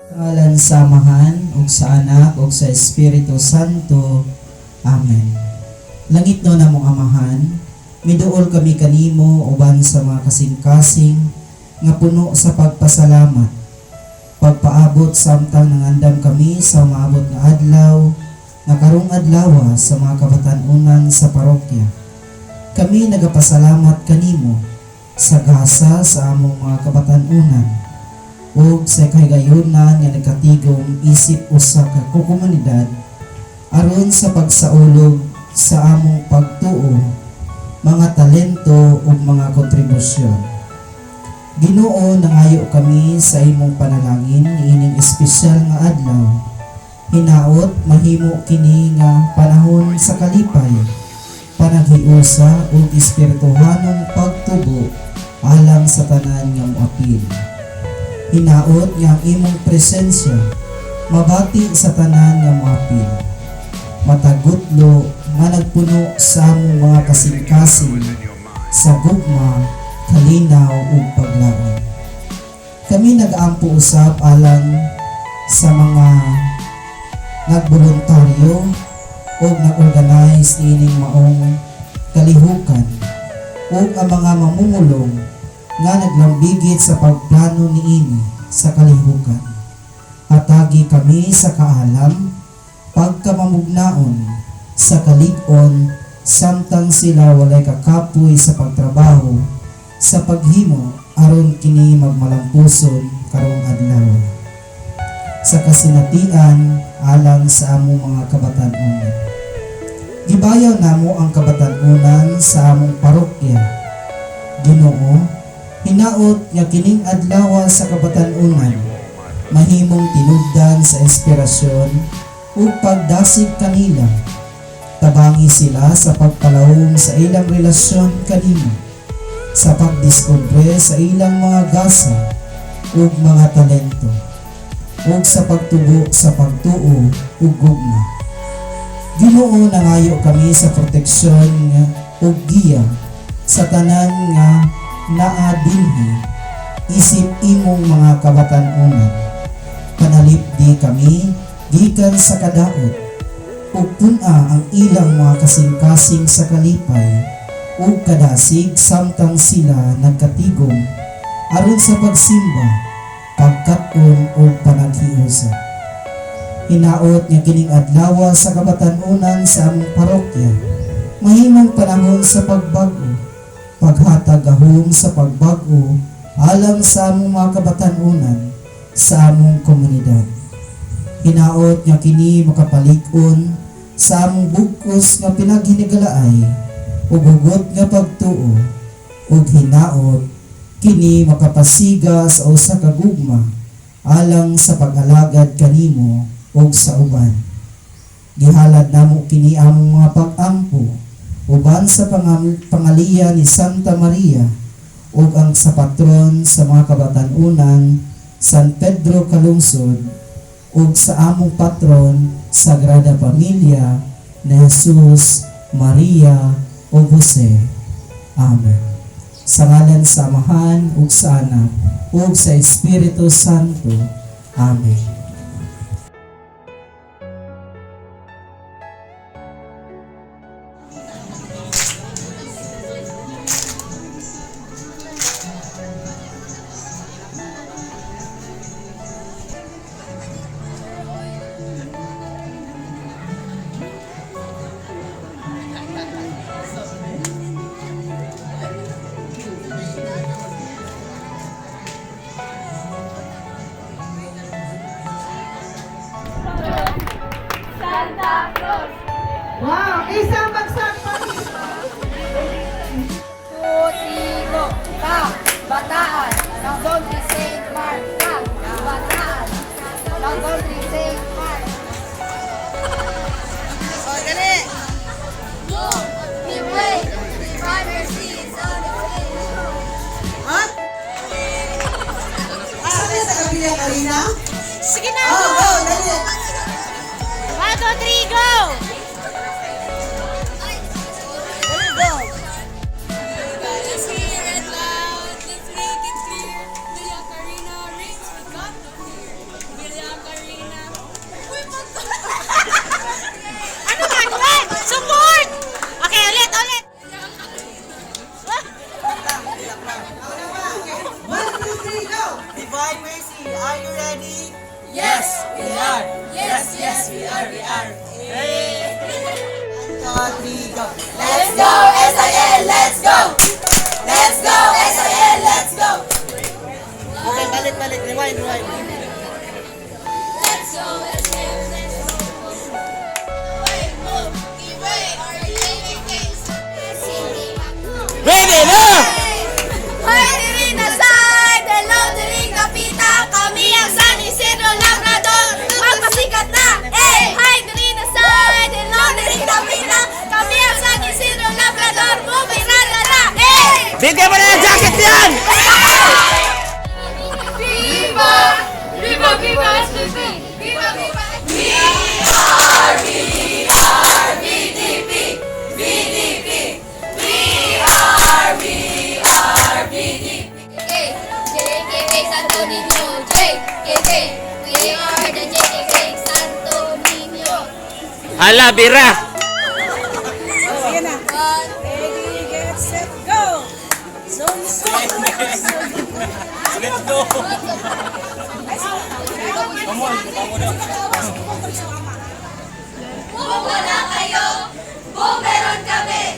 Ngalan sa Amahan, ug sa Anak, ug sa Espiritu Santo. Amen. Langit no namong Amahan, miduol kami kanimo uban sa mga kasing-kasing nga puno sa pagpasalamat. Pagpaabot samtang nangandam kami sa maabot nga adlaw, nga karong adlaw sa mga kabatan-unan sa parokya. Kami nagapasalamat kanimo sa gasa sa among mga kabatan-unan ug sa kahigayunan nga nagkatigom isip usa ka komunidad aron sa pagsaulog sa among pagtuo, mga talento ug mga kontribusyon. Ginoo, nangayo kami sa imong panalangin ining espesyal nga adlaw. Hinaot mahimo kini nga panahon sa kalipay, panaghiusa ug espirituhanong pagtubo alang sa tanan nga moapil. Hinaot nga ang imong presensya mabati sa tanan nga moapil. Matagutlo nga nagpuno sa among mga kasing-kasing sa gugma, kalinaw ug paglaom. Kami nag-ampo usab alang sa mga nagboluntaryo o nag-organize ining maong kalihukan o ang mga mamumulong nga naglambigit sa pagplano niini sa kalihukan. Hatagi kami sa kaalam, pagkamamugnaon, sa kalig-on, samtang sila walay kakapoy sa pagtrabaho, sa paghimo aron kini magmalampuson karong adlaw. Sa kasinatian alang sa among mga kabatan-unan. Gibayaw namo ang kabatan-unan sa among parokya. Ginoo, hinaot nga kining adlaw sa kabatan-unan mahimong tinubdan sa inspirasyon ug pagdasig kanila. Tabangi sila sa pagpalawom sa ilang relasyon kanimo, sa pagdiskubre sa ilang mga gasa ug mga talento, ug sa pagtubo sa pagtuo ug gugma. Ginoo, nangayo kami sa proteksyon ug giya sa tanan nga naa dinhi isip imong mga kabatan-unan. Panalipdi kami gikan sa kadaot ug pun-a ang ilang mga kasing-kasing sa kalipay ug kadasig samtang sila nagkatigom aron sa pagsimba, pagkat-on ug panaghiusa. Hinaot nga kining adlaw sa kabatan-unan sa among parokya mahimong panahon sa pagbago, paghatag gahom sa pagbago alang sa among mga kabatan-unan sa among komunidad. Hinaot nga kini makapalig-on sa among bugkos nga pinaghinigalaay ug hugot nga pagtuo ug hinaot kini makapasiga sa usa ka gugma alang sa pag-alagad kanimo ug sa uban. Gihalad namo kini among mga pag-ampo uban sa pangaliya ni Santa Maria ug ang sa patron sa mga kabatan-unan, San Pedro Calungsod, ug sa among patron, Sagrada Familia ni Jesus, Maria ug Jose. Amen. Sa ngalan sa Amahan ug sa Anak ug sa Espiritu Santo. Amen. Wow! Isang bagsak pa! Tutino ka, bataan, ng Zone St. Mark ka, bataan, ng Zone St. Mark. O, dali! Go! We play! Driver seats on the At? Saan yan sa kabilang arena? Sige na! Oh, go! Dali! 1, 2, 3, go! Dali, go! Let's hear it loud, let's make it clear. Bilyak Arena rings, we got the fear. One, two, three, go! Divine Mercy, are you ready? Yes, we are. Yes, yes, we are. We are. One, two, three, go. Let's go, SIL. Let's go. Let's go, SIL. Let's go. Okay, balik. Rewind. Let's go, SIL. Let's go. Wait, move. Wait, are you taking things? Ready na! Hoy, diri na side. Hello, diri kapita. Kami ang San Isidro Labrador. Magpasikat na. Hi, diri na side. Hello, diri kapita. Kami ang San Isidro Labrador. Bumirada na. Bigyan mo na ng jacket yan! Viva! Viva, viva SPP! Viva, viva! We are VDP! VDP! We are VDP! JKK Santo Niño! JKK! We are the JKK Santo Niño! Hala, bira! Sige na. One, Ready, get, set, go! Zone Let's go! Kung wala kayo, kung meron kami!